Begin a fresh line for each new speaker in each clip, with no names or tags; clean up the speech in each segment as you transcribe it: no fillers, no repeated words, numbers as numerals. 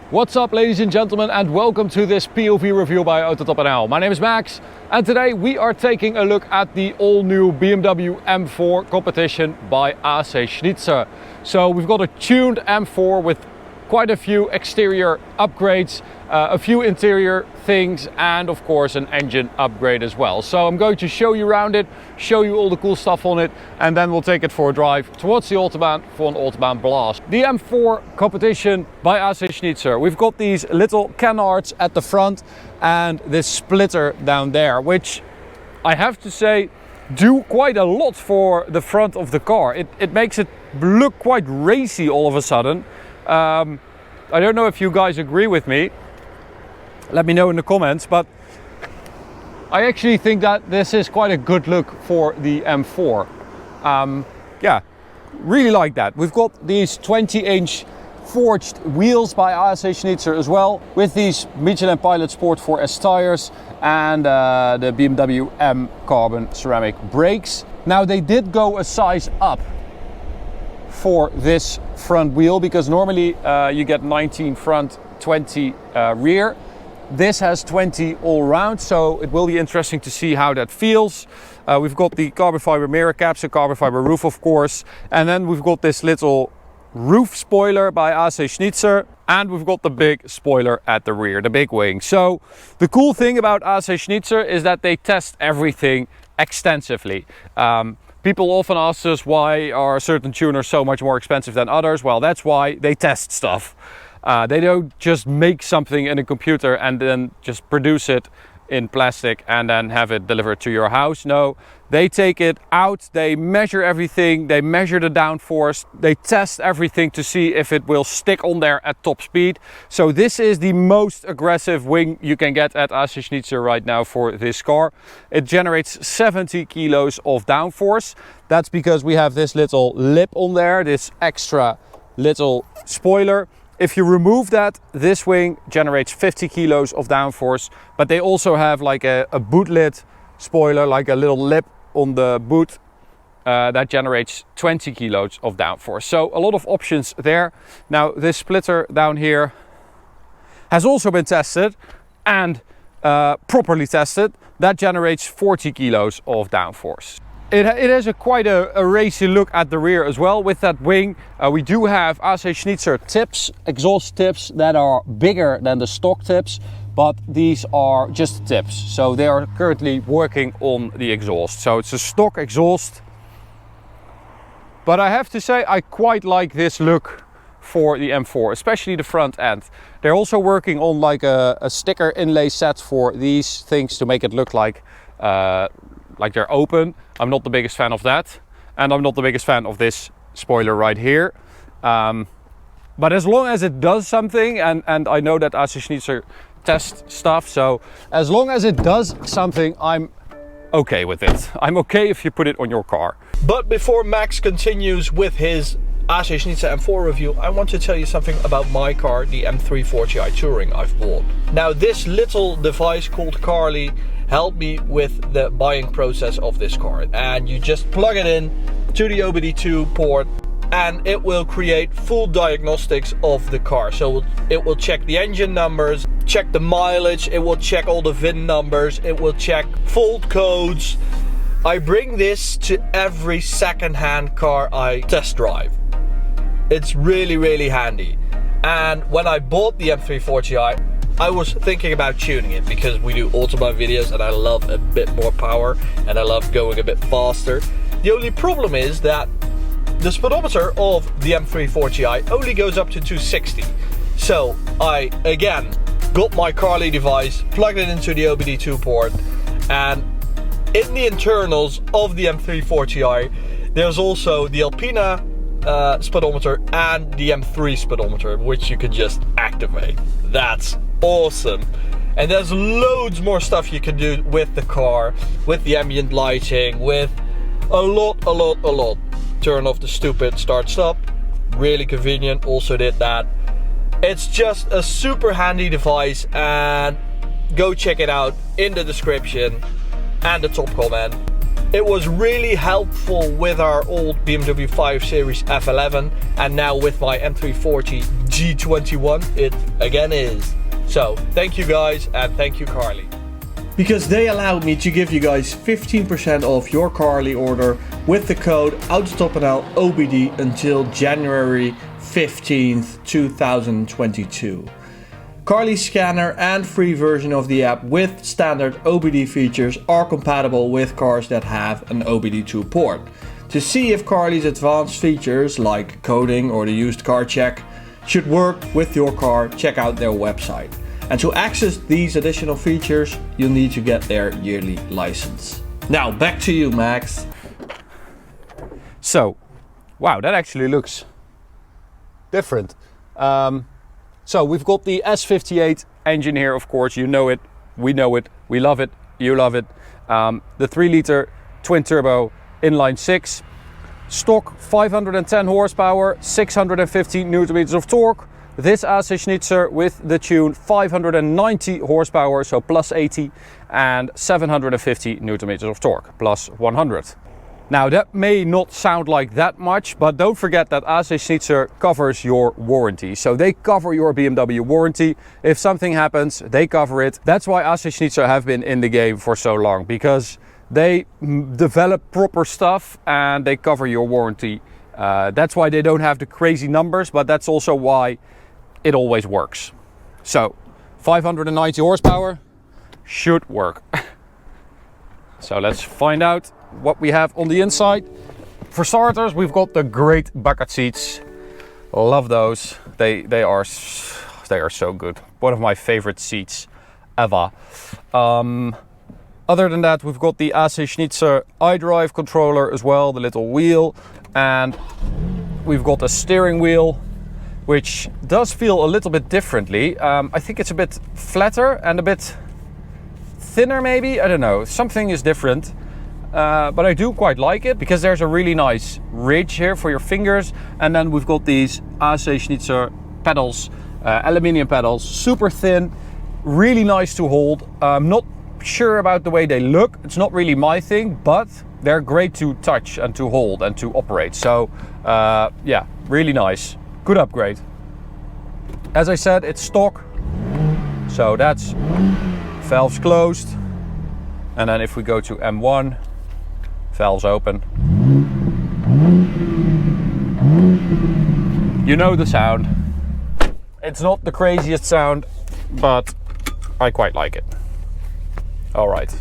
What's up, ladies and gentlemen, and welcome to this POV review by AutoTopNL. My name is Max, and today we are taking a look at the all-new BMW M4 competition by AC Schnitzer. So we've got a tuned M4 with quite a few exterior upgrades, a few interior things, and of course an engine upgrade as well. So I'm going to show you around it, show you all the cool stuff on it, and then we'll take it for a drive towards the Autobahn for an Autobahn blast. The M4 competition by AC Schnitzer. We've got these little canards at the front and this splitter down there, which I have to say do quite a lot for the front of the car. It makes it look quite racy all of a sudden. I don't know if you guys agree with me. Let me know in the comments, but I actually think that this is quite a good look for the M4. Yeah, really like that. We've got these 20-inch forged wheels by AC Schnitzer as well, with these Michelin Pilot Sport 4S tires and the BMW M carbon ceramic brakes. Now they did go a size up for this front wheel, because normally you get 19 front, 20 rear. This has 20 all round, so it will be interesting to see how that feels. We've got the carbon fiber mirror caps, a carbon fiber roof of course, and then we've got this little roof spoiler by AC Schnitzer, and we've got the big spoiler at the rear, the big wing. So the cool thing about AC Schnitzer is that they test everything extensively. People often ask us, why are certain tuners so much more expensive than others? Well, that's why they test stuff. They don't just make something in a computer and then just produce it in plastic and then have it delivered to your house. No, they take it out, they measure everything, they measure the downforce, they test everything to see if it will stick on there at top speed. So this is the most aggressive wing you can get at AC Schnitzer right now for this car. It generates 70 kilos of downforce. That's because we have this little lip on there, this extra little spoiler. If you remove that, this wing generates 50 kilos of downforce, but they also have like a boot lid spoiler, like a little lip on the boot that generates 20 kilos of downforce. So a lot of options there. Now this splitter down here has also been tested and properly tested. That generates 40 kilos of downforce. It has quite a racy look at the rear as well. With that wing, we do have AC Schnitzer tips, exhaust tips that are bigger than the stock tips, but these are just tips. So they are currently working on the exhaust. So it's a stock exhaust. But I have to say, I quite like this look for the M4, especially the front end. They're also working on like a sticker inlay set for these things to make it look like they're open. I'm not the biggest fan of that, and I'm not the biggest fan of this spoiler right here. But as long as it does something, and I know that AC Schnitzer tests stuff, so as long as it does something, I'm okay with it. I'm okay if you put it on your car.
But before Max continues with his AC Schnitzer M4 review, I want to tell you something about my car, the M340i Touring I've bought. Now this little device called Carly helped me with the buying process of this car, and you just plug it in to the OBD2 port and it will create full diagnostics of the car. So it will check the engine numbers, check the mileage, it will check all the VIN numbers, it will check fault codes. I bring this to every second-hand car I test drive. It's really handy. And when I bought the M340i, I was thinking about tuning it because we do Autobahn videos and I love a bit more power and I love going a bit faster. The only problem is that the speedometer of the M340i only goes up to 260. So I again got my Carly device, plugged it into the OBD2 port, and in the internals of the M340i there's also the Alpina speedometer and the M3 speedometer, which you can just activate. That's awesome. And there's loads more stuff you can do with the car, with the ambient lighting, with a lot. Turn off the stupid start stop, really convenient, also did that. It's just a super handy device, and go check it out in the description and the top comment. It was really helpful with our old BMW 5 Series F11, and now with my M340 G21, it again is. So thank you guys, and thank you Carly. Because they allowed me to give you guys 15% off your Carly order with the code AutoTopNL OBD until January 15th, 2022. Carly's scanner and free version of the app with standard OBD features are compatible with cars that have an OBD2 port. To see if Carly's advanced features like coding or the used car check should work with your car, check out their website. And to access these additional features, you'll need to get their yearly license. Now back to you, Max.
So, wow, that actually looks different. So we've got the S58 engine here, of course, you know it, we know it, we love it, you love it. The 3-liter twin turbo inline 6, stock 510 horsepower, 615 newton meters of torque. This AC Schnitzer with the tune 590 horsepower, so plus 80, and 750 newton meters of torque, plus 100. Now that may not sound like that much, but don't forget that AC Schnitzer covers your warranty. So they cover your BMW warranty. If something happens, they cover it. That's why AC Schnitzer have been in the game for so long, because they develop proper stuff and they cover your warranty. That's why they don't have the crazy numbers, but that's also why it always works. So 590 horsepower should work. So let's find out what we have on the inside. For starters, we've got the great bucket seats. Love those. They are so good. One of my favorite seats ever. Other than that, we've got the AC Schnitzer iDrive controller as well, the little wheel, and we've got a steering wheel, which does feel a little bit differently. I think it's a bit flatter and a bit thinner maybe, I don't know, something is different. But I do quite like it because there's a really nice ridge here for your fingers, and then we've got these AC Schnitzer pedals, aluminium pedals, super thin, really nice to hold. I'm not sure about the way they look, it's not really my thing, but they're great to touch and to hold and to operate. So yeah, really nice, good upgrade. As I said, it's stock, so that's valves closed, and then if we go to M1, valves open. You know the sound. It's not the craziest sound, but I quite like it. All right.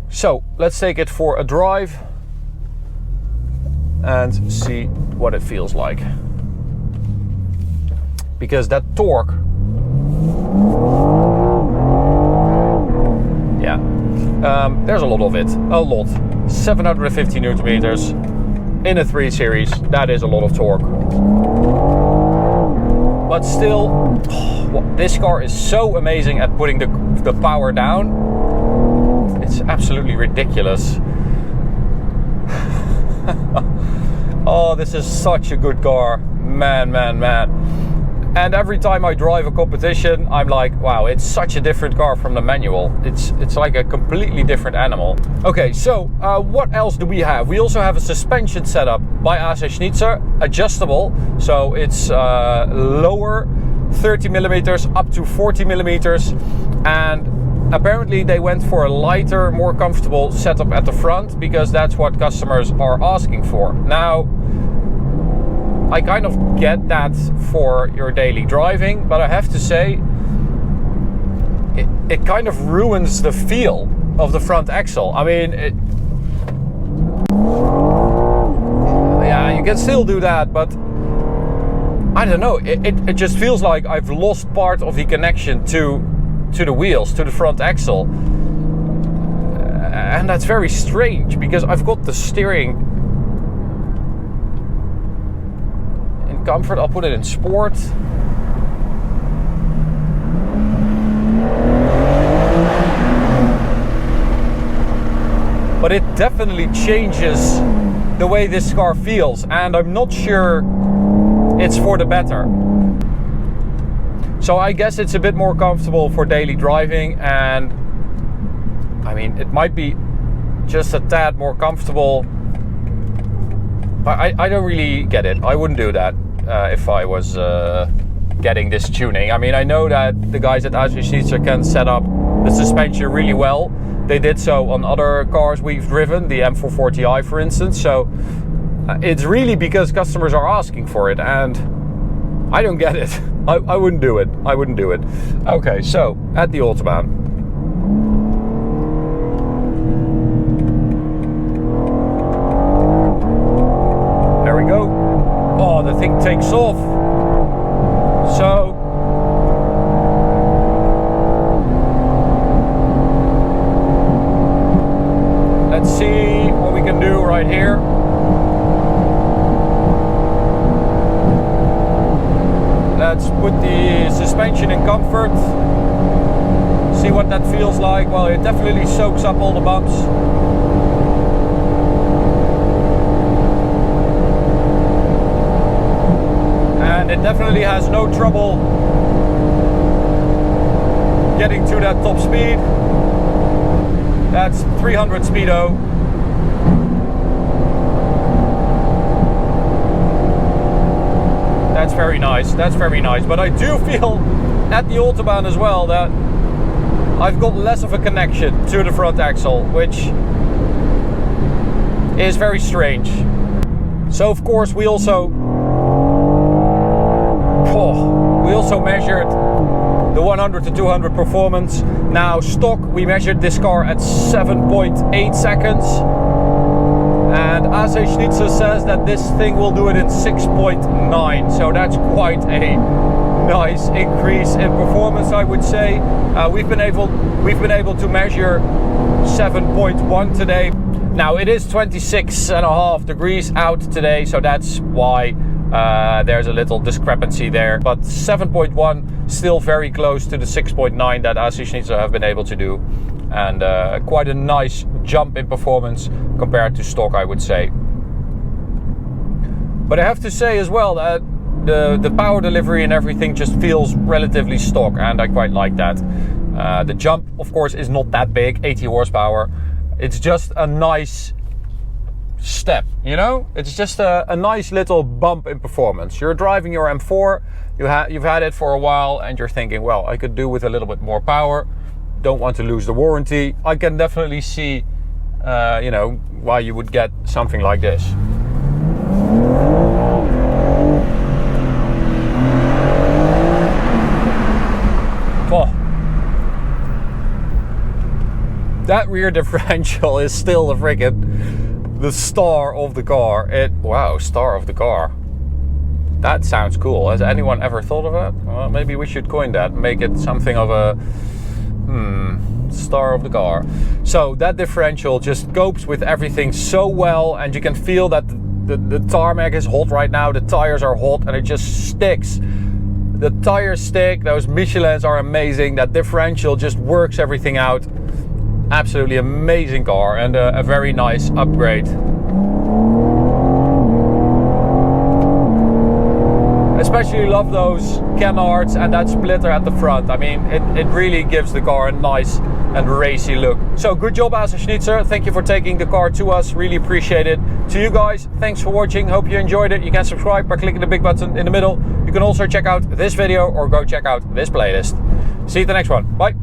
So let's take it for a drive and see what it feels like. Because that torque, yeah, there's a lot of it, a lot. 750 newton meters in a 3 Series, that is a lot of torque. But still, this car is so amazing at putting the power down. It's absolutely ridiculous. Oh, this is such a good car, man. And every time I drive a competition, I'm like, wow, it's such a different car from the manual. It's like a completely different animal. Okay, so what else do we have? We also have a suspension setup by AC Schnitzer, adjustable. So it's lower, 30 millimeters up to 40 millimeters. And apparently they went for a lighter, more comfortable setup at the front because that's what customers are asking for. Now, I kind of get that for your daily driving, but I have to say it kind of ruins the feel of the front axle. I mean, yeah, you can still do that, but I don't know, it just feels like I've lost part of the connection to the wheels, to the front axle. And that's very strange because I've got the steering comfort. I'll put it in sport. But it definitely changes the way this car feels, and I'm not sure it's for the better. So I guess it's a bit more comfortable for daily driving, and I mean, it might be just a tad more comfortable, but I don't really get it. I wouldn't do that. if I was getting this tuning. I mean, I know that the guys at Schnitzer can set up the suspension really well. They did so on other cars we've driven, the M440i for instance, so it's really because customers are asking for it, and I don't get it. I wouldn't do it. I wouldn't do it. Okay, so at the Autobahn. There we go. Oh, the thing takes off. So let's see what we can do right here. Let's put the suspension in comfort. See what that feels like. Well, it definitely soaks up all the bumps. And it definitely has no trouble getting to that top speed. That's 300 speedo. That's very nice, that's very nice. But I do feel at the Autobahn as well that I've got less of a connection to the front axle, which is very strange. So of course we also measured the 100 to 200 performance. Now stock, we measured this car at 7.8 seconds. And Schnitzer says that this thing will do it in 6.9, so that's quite a nice increase in performance, I would say. We've been able to measure 7.1 today. Now it is 26.5 degrees out today, so that's why there's a little discrepancy there. But 7.1 still very close to the 6.9 that Schnitzer have been able to do. And quite a nice jump in performance compared to stock, I would say. But I have to say as well that the power delivery and everything just feels relatively stock, and I quite like that. The jump, of course, is not that big, 80 horsepower. It's just a nice step, you know? It's just a nice little bump in performance. You're driving your M4, you've had it for a while, and you're thinking, well, I could do with a little bit more power. Don't want to lose the warranty. I can definitely see, you know, why you would get something like this. Oh. That rear differential is still the star of the car. Wow, star of the car. That sounds cool. Has anyone ever thought of that? Well, maybe we should coin that, make it something of a star of the car. So that differential just copes with everything so well, and you can feel that the tarmac is hot right now, the tires are hot, and it just sticks. The tires stick, those Michelins are amazing, that differential just works everything out. Absolutely amazing car, and a very nice upgrade. Especially love those canards and that splitter at the front. I mean, it really gives the car a nice and racy look. So good job, Schnitzer. Thank you for taking the car to us. Really appreciate it. To you guys, thanks for watching. Hope you enjoyed it. You can subscribe by clicking the big button in the middle. You can also check out this video or go check out this playlist. See you at the next one. Bye.